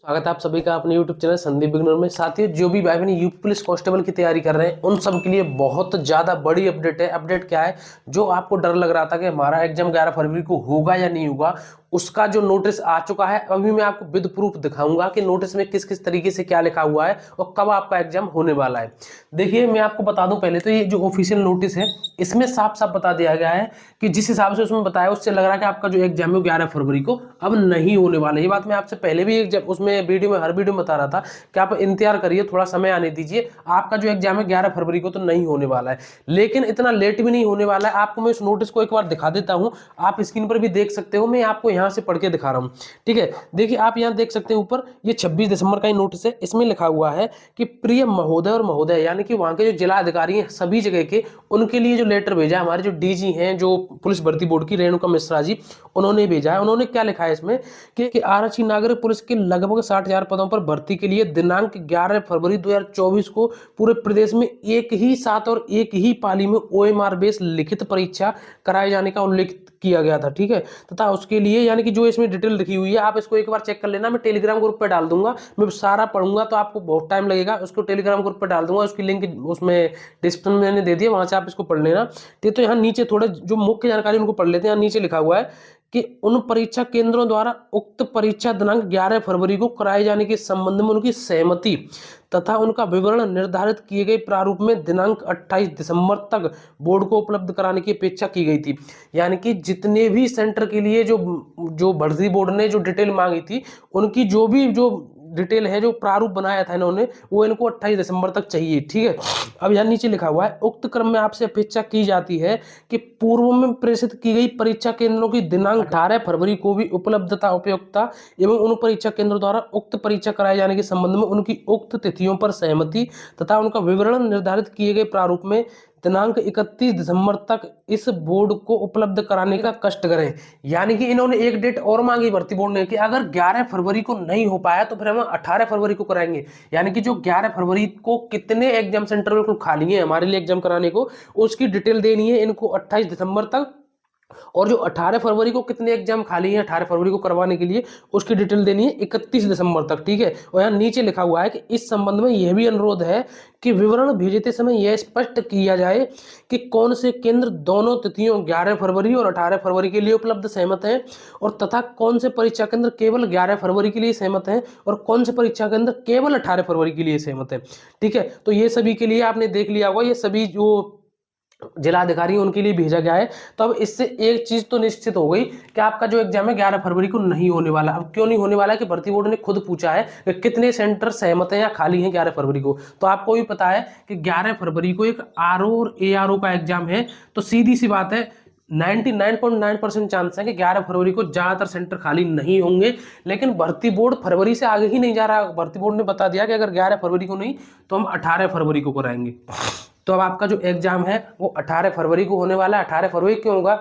स्वागत है आप सभी का अपने YouTube चैनल संदीप बिगनर में। साथियों, जो भी भाई बहन यूपी पुलिस कांस्टेबल की तैयारी कर रहे हैं उन सब के लिए बहुत ज़्यादा बड़ी अपडेट है। अपडेट क्या है? जो आपको डर लग रहा था कि हमारा एग्जाम 11 फरवरी को होगा या नहीं होगा, उसका जो नोटिस आ चुका है। अभी मैं आपको विद प्रूफ दिखाऊंगा कि नोटिस में किस किस तरीके से क्या लिखा हुआ है और कब आपका एग्जाम होने वाला है। देखिए, मैं आपको बता दूं, पहले तो ये जो ऑफिशियल नोटिस है इसमें साफ साफ बता दिया गया है कि जिस हिसाब से उसमें बताया उससे लग रहा है कि आपका जो एग्जाम है वो 11 फरवरी को अब नहीं होने वाला है। ये बात मैं आपसे पहले भी एक उसमें वीडियो में हर वीडियो में बता रहा था कि आप इंतजार करिए, थोड़ा समय आने दीजिए, आपका जो एग्जाम है 11 फरवरी को तो नहीं होने वाला है। लेकिन इतना लेट भी नहीं होने वाला है। आपको मैं इस नोटिस को एक बार दिखा देता हूं, आप स्क्रीन पर भी देख सकते हो, मैं आपको यहां से पढ़ के दिखा रहा हूं। ठीक है, देखिए आप यहां देख सकते हैं ऊपर, ये 26 दिसंबर का ही नोटिस है। इसमें लिखा हुआ है कि प्रिय महोदय और महोदय, यानी कि वहां के जो जिला अधिकारी हैं सभी जगह के, उनके लिए जो लेटर भेजा है हमारे जो डीजी हैं, जो पुलिस भर्ती बोर्ड की रेणुका मिश्रा जी, उन्होंने भेजा है। उन्होंने क्या लिखा है इसमें कि आरक्षी नागरिक पुलिस के लगभग 60,000 पदों पर भर्ती के लिए दिनांक 11 फरवरी 2024 को पूरे प्रदेश में एक ही साथ और एक ही पाली में OMR बेस लिखित परीक्षा कराए जाने का उल्लेख किया गया था। ठीक है, तथा उसके लिए यानी कि जो इसमें डिटेल लिखी हुई है आप इसको एक बार चेक कर लेना। मैं टेलीग्राम ग्रुप पे डाल दूंगा, मैं सारा पढ़ूंगा तो आपको बहुत टाइम लगेगा। उसको टेलीग्राम ग्रुप पे डाल दूंगा, उसकी लिंक उसमें डिस्क्रिप्शन में मैंने दे दिया, वहां से आप इसको पढ़ लेना। तो यहाँ नीचे थोड़े जो मुख्य जानकारी उनको पढ़ लेते हैं। यहाँ नीचे लिखा हुआ है कि उन परीक्षा केंद्रों द्वारा उक्त परीक्षा दिनांक 11 फरवरी को कराए जाने के संबंध में उनकी सहमति तथा उनका विवरण निर्धारित किए गए प्रारूप में दिनांक 28 दिसंबर तक बोर्ड को उपलब्ध कराने की अपेक्षा की गई थी। यानी कि जितने भी सेंटर के लिए जो भर्ती बोर्ड ने जो डिटेल मांगी थी, उनकी जो डिटेल है, जो प्रारूप बनाया था इन्होंने, वो इनको 28 दिसंबर तक चाहिए। ठीक है, अब यहाँ नीचे लिखा हुआ है, उक्त क्रम में आपसे अपेक्षा की जाती है कि पूर्व में प्रेषित की गई परीक्षा केंद्रों की दिनांक 18 फरवरी को भी उपलब्धता, उपयोगिता एवं उन परीक्षा केंद्रों द्वारा उक्त परीक्षा कराए जाने के संबंध में उनकी उक्त तिथियों पर सहमति तथा उनका विवरण निर्धारित किए गए प्रारूप में दिनांक 31 दिसंबर तक इस बोर्ड को उपलब्ध कराने का कष्ट करें। यानी कि इन्होंने एक डेट और मांगी भर्ती बोर्ड ने कि अगर 11 फरवरी को नहीं हो पाया तो फिर हम 18 फरवरी को कराएंगे। यानी कि जो 11 फरवरी को कितने एग्जाम सेंटर बिल्कुल खाली है हमारे लिए एग्जाम कराने को, उसकी डिटेल देनी है इनको 28 दिसंबर तक। और जो 18 फरवरी को कितने एग्जाम खाली हैं 18 फरवरी को करवाने के लिए, उसकी डिटेल देनी है 31 दिसंबर तक। ठीक है, और यहाँ नीचे लिखा हुआ है कि इस संबंध में यह भी अनुरोध है कि विवरण भेजते समय यह स्पष्ट किया जाए कि कौन से केंद्र दोनों तिथियों 11 फरवरी और 18 फरवरी के लिए उपलब्ध सहमत हैं, और तथा कौन से परीक्षा केंद्र केवल 11 फरवरी के लिए सहमत हैं और कौन से परीक्षा केंद्र केवल 18 फरवरी के लिए सहमत है। ठीक है, तो ये सभी के लिए आपने देख लिया होगा, ये सभी जो जिलाधिकारी उनके लिए भेजा गया है। तो अब इससे एक चीज तो निश्चित हो गई कि आपका जो एग्जाम है 11 फरवरी को नहीं होने वाला। अब क्यों नहीं होने वाला है कि भर्ती बोर्ड ने खुद पूछा है कि कितने सेंटर सहमत हैं या खाली हैं 11 फरवरी को। तो आपको भी पता है कि 11 फरवरी को एक RO और ARO का एग्जाम है। तो सीधी सी बात है, 99.9% चांस है कि 11 फरवरी को ज्यादातर सेंटर खाली नहीं होंगे। लेकिन भर्ती बोर्ड फरवरी से आगे ही नहीं जा रहा। भर्ती बोर्ड ने बता दिया कि अगर 11 फरवरी को नहीं तो हम 18 फरवरी को कराएंगे। तो अब आपका जो एग्जाम है वो 18 फरवरी को होने वाला है। 18 फरवरी क्यों होगा?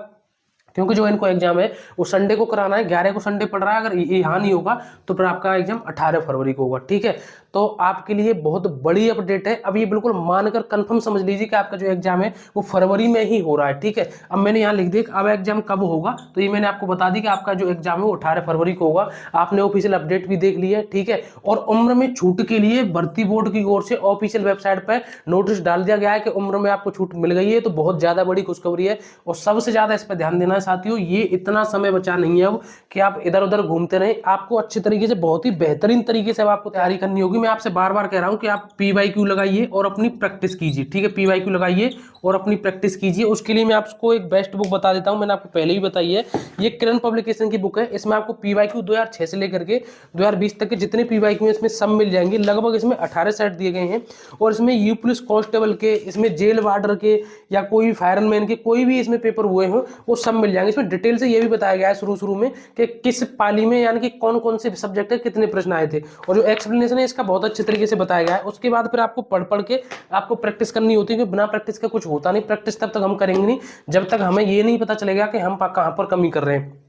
क्योंकि जो इनको एग्जाम है वो संडे को कराना है, 11 को संडे पड़ रहा है। अगर ये यहाँ नहीं होगा तो फिर आपका एग्जाम 18 फरवरी को होगा। ठीक है, तो आपके लिए बहुत बड़ी अपडेट है। अब ये बिल्कुल मानकर कंफर्म समझ लीजिए कि आपका जो एग्जाम है वो फरवरी में ही हो रहा है। ठीक है, अब मैंने यहाँ लिख दिया अब एग्जाम कब होगा, तो ये मैंने आपको बता दी कि आपका जो एग्जाम है वो 18 फरवरी को होगा। आपने ऑफिशियल अपडेट भी देख ली है। ठीक है, और उम्र में छूट के लिए भर्ती बोर्ड की ओर से ऑफिशियल वेबसाइट पर नोटिस डाल दिया गया है कि उम्र में आपको छूट मिल गई है। तो बहुत ज्यादा बड़ी खुशखबरी है और सबसे ज्यादा इस पर ध्यान देना है साथियों। ये इतना समय बचा नहीं है अब कि आप इधर उधर घूमते रहें। आपको अच्छे तरीके से, बहुत ही बेहतरीन तरीके से अब आपको तैयारी करनी होगी। मैं आपसे बार बार कह रहा हूं कि आप PYQ लगाइए और अपनी प्रैक्टिस कीजिए। ठीक है, PYQ लगाइए और अपनी प्रैक्टिस कीजिए। उसके लिए मैं आपको एक बेस्ट बुक बता देता हूं, मैंने आपको पहले ही बताई है। ये किरण पब्लिकेशन की बुक है। इसमें आपको PYQ 2006 से लेकर के 2020 तक के जितने PYQ हैं इसमें सब मिल जाएंगे। लगभग इसमें 18 सेट दिए गए हैं और इसमें यूपी पुलिस कांस्टेबल के, इसमें जेल वार्डर के या कोई फायरमैन के कोई भी इसमें पेपर हुए हो वो सब मिल जाएंगे। इसमें डिटेल से ये भी बताया गया है शुरू में कि किस पाली में यानी कि कौन कौन से सब्जेक्ट है, कितने प्रश्न आए थे, और जो एक्सप्लेनेशन है इसका बहुत अच्छे तरीके से बताया गया है। उसके बाद फिर आपको पढ़ के आपको प्रैक्टिस करनी होती है, क्योंकि बिना प्रैक्टिस का कुछ होता नहीं। प्रैक्टिस तब तक हम करेंगे नहीं जब तक हमें ये नहीं पता चलेगा कि हम कहाँ पर कमी कर रहे हैं।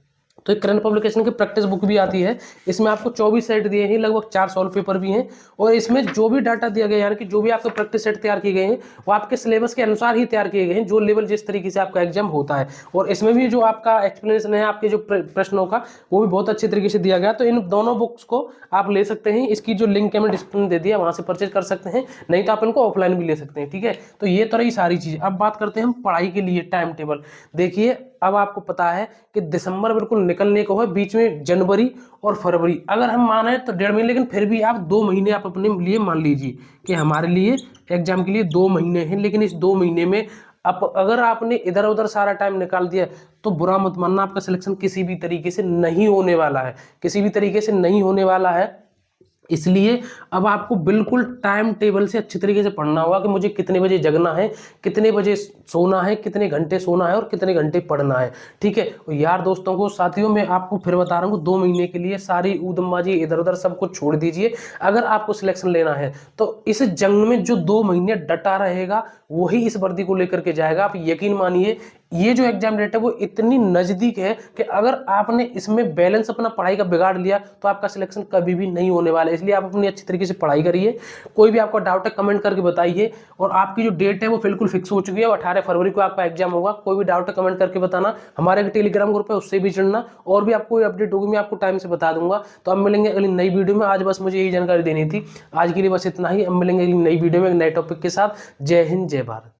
तो एक करंट पब्लिकेशन की प्रैक्टिस बुक भी आती है, इसमें आपको 24 सेट दिए हैं, लगभग 4 सॉल्व पेपर भी हैं, और इसमें जो भी डाटा दिया गया है यानी कि जो भी आपके प्रैक्टिस सेट तैयार किए गए हैं वो आपके सिलेबस के अनुसार ही तैयार किए गए हैं, जो लेवल जिस तरीके से आपका एग्जाम होता है। और इसमें भी जो आपका एक्सप्लेनेशन है आपके जो प्रश्नों का वो भी बहुत अच्छे तरीके से दिया गया। तो इन दोनों बुक्स को आप ले सकते हैं, इसकी जो लिंक है मैं डिस्क्रिप्शन में दे दिया, वहां से परचेज कर सकते हैं, नहीं तो आप इनको ऑफलाइन भी ले सकते हैं। ठीक है, तो ये तो रही सारी चीज। अब बात करते हैं हम पढ़ाई के लिए टाइम टेबल। देखिए अब आपको पता है कि दिसंबर बिल्कुल निकलने को है, बीच में जनवरी और फरवरी अगर हम माने तो 1.5 महीने, लेकिन फिर भी आप 2 महीने आप अपने लिए मान लीजिए कि हमारे लिए एग्जाम के लिए 2 महीने हैं। लेकिन इस 2 महीने में अगर आपने इधर उधर सारा टाइम निकाल दिया तो बुरा मत मानना, आपका सिलेक्शन किसी भी तरीके से नहीं होने वाला है, किसी भी तरीके से नहीं होने वाला है। इसलिए अब आपको बिल्कुल टाइम टेबल से अच्छी तरीके से पढ़ना होगा कि मुझे कितने बजे जगना है, कितने बजे सोना है, कितने घंटे सोना है और कितने घंटे पढ़ना है। ठीक है यार दोस्तों को, साथियों मैं आपको फिर बता रहा हूँ 2 महीने के लिए सारी ऊधमबाजी इधर उधर सब कुछ छोड़ दीजिए। अगर आपको सिलेक्शन लेना है तो इस जंग में जो 2 महीने डटा रहेगा वही इस वर्दी को लेकर के जाएगा। आप यकीन मानिए ये जो एग्जाम डेट है वो इतनी नजदीक है कि अगर आपने इसमें बैलेंस अपना पढ़ाई का बिगाड़ लिया तो आपका सिलेक्शन कभी भी नहीं होने वाला है। इसलिए आप अपनी अच्छी तरीके से पढ़ाई करिए। कोई भी आपका डाउट है कमेंट करके बताइए। और आपकी जो डेट है वो बिल्कुल फिक्स हो चुकी है, 18 फरवरी को आपका एग्जाम होगा। कोई भी डाउट है कमेंट करके बताना, हमारे टेलीग्राम ग्रुप है उससे भी जुड़ना, और भी आपको अपडेट होगी मैं आपको टाइम से बता दूंगा। तो अब मिलेंगे अगली नई वीडियो में। आज बस मुझे यही जानकारी देनी थी, आज के लिए बस इतना ही। अब मिलेंगे अगली नई वीडियो में एक नए टॉपिक के साथ। जय हिंद जय भारत।